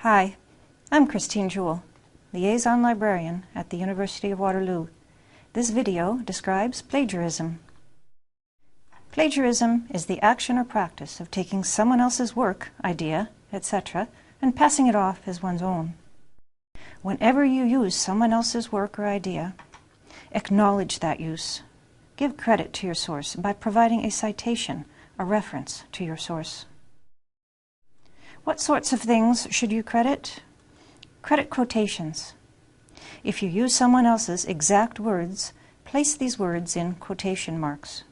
Hi, I'm Christine Jewell, Liaison Librarian at the University of Waterloo. This video describes plagiarism. Plagiarism is the action or practice of taking someone else's work, idea, etc., and passing it off as one's own. Whenever you use someone else's work or idea, acknowledge that use. Give credit to your source by providing a citation, a reference to your source. What sorts of things should you credit? Credit quotations. If you use someone else's exact words, place these words in quotation marks.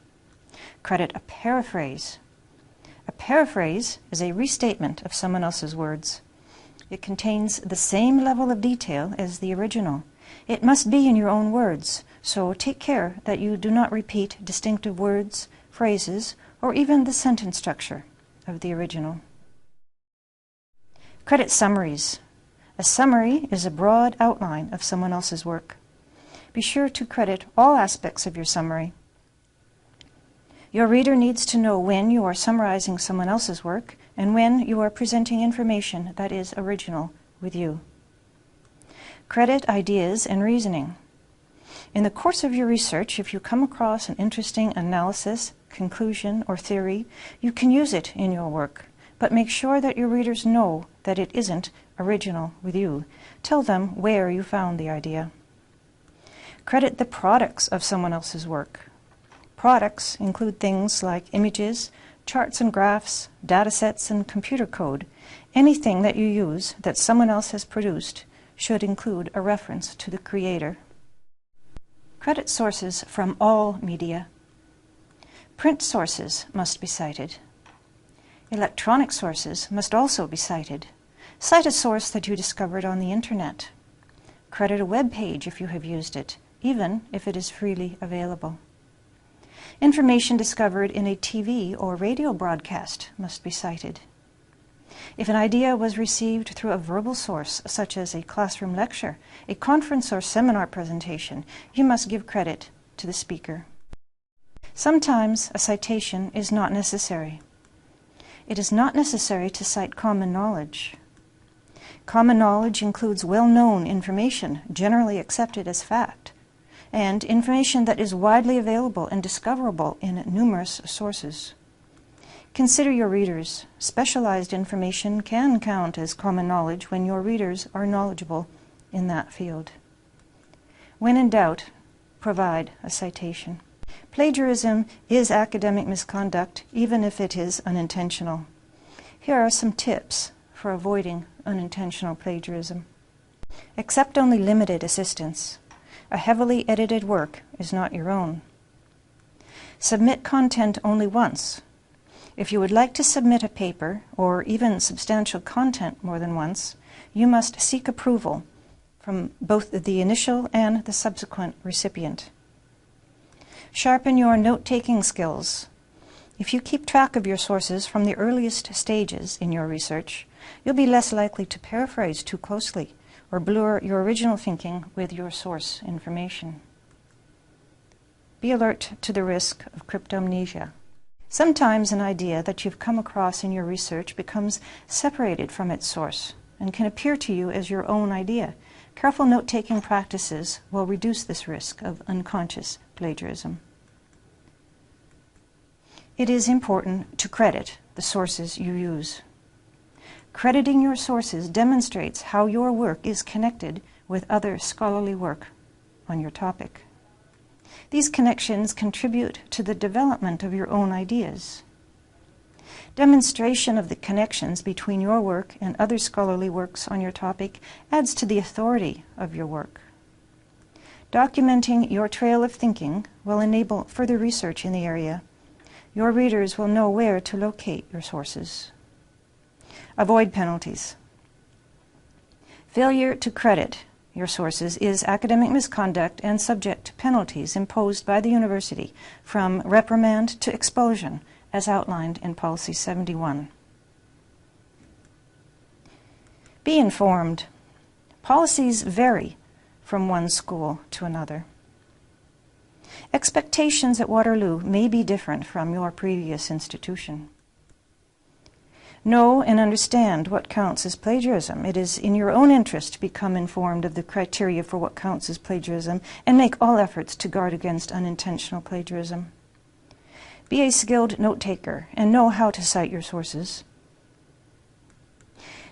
Credit a paraphrase. A paraphrase is a restatement of someone else's words. It contains the same level of detail as the original. It must be in your own words, so take care that you do not repeat distinctive words, phrases, or even the sentence structure of the original. Credit summaries. A summary is a broad outline of someone else's work. Be sure to credit all aspects of your summary. Your reader needs to know when you are summarizing someone else's work and when you are presenting information that is original with you. Credit ideas and reasoning. In the course of your research, if you come across an interesting analysis, conclusion, or theory, you can use it in your work, but make sure that your readers know that it isn't original with you. Tell them where you found the idea. Credit the products of someone else's work. Products include things like images, charts and graphs, data sets, and computer code. Anything that you use that someone else has produced should include a reference to the creator. Credit sources from all media. Print sources must be cited. Electronic sources must also be cited. Cite a source that you discovered on the internet. Credit a web page if you have used it, even if it is freely available. Information discovered in a TV or radio broadcast must be cited. If an idea was received through a verbal source, such as a classroom lecture, a conference or seminar presentation, you must give credit to the speaker. Sometimes a citation is not necessary. It is not necessary to cite common knowledge. Common knowledge includes well-known information, generally accepted as fact, and information that is widely available and discoverable in numerous sources. Consider your readers. Specialized information can count as common knowledge when your readers are knowledgeable in that field. When in doubt, provide a citation. Plagiarism is academic misconduct, even if it is unintentional. Here are some tips for avoiding unintentional plagiarism. Accept only limited assistance. A heavily edited work is not your own. Submit content only once. If you would like to submit a paper, or even substantial content more than once, you must seek approval from both the initial and the subsequent recipient. Sharpen your note-taking skills. If you keep track of your sources from the earliest stages in your research, you'll be less likely to paraphrase too closely or blur your original thinking with your source information. Be alert to the risk of cryptomnesia. Sometimes an idea that you've come across in your research becomes separated from its source and can appear to you as your own idea. Careful note-taking practices will reduce this risk of unconscious plagiarism. It is important to credit the sources you use. Crediting your sources demonstrates how your work is connected with other scholarly work on your topic. These connections contribute to the development of your own ideas. Demonstration of the connections between your work and other scholarly works on your topic adds to the authority of your work. Documenting your trail of thinking will enable further research in the area. Your readers will know where to locate your sources. Avoid penalties. Failure to credit your sources is academic misconduct and subject to penalties imposed by the university, from reprimand to expulsion, as outlined in Policy 71. Be informed. Policies vary from one school to another. Expectations at Waterloo may be different from your previous institution. Know and understand what counts as plagiarism. It is in your own interest to become informed of the criteria for what counts as plagiarism and make all efforts to guard against unintentional plagiarism. Be a skilled note-taker and know how to cite your sources.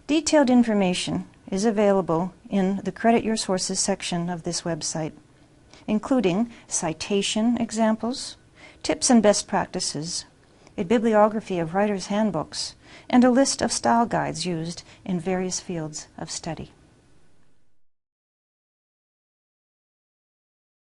Detailed information is available in the Credit Your Sources section of this website, including citation examples, tips and best practices, a bibliography of writers' handbooks, and a list of style guides used in various fields of study.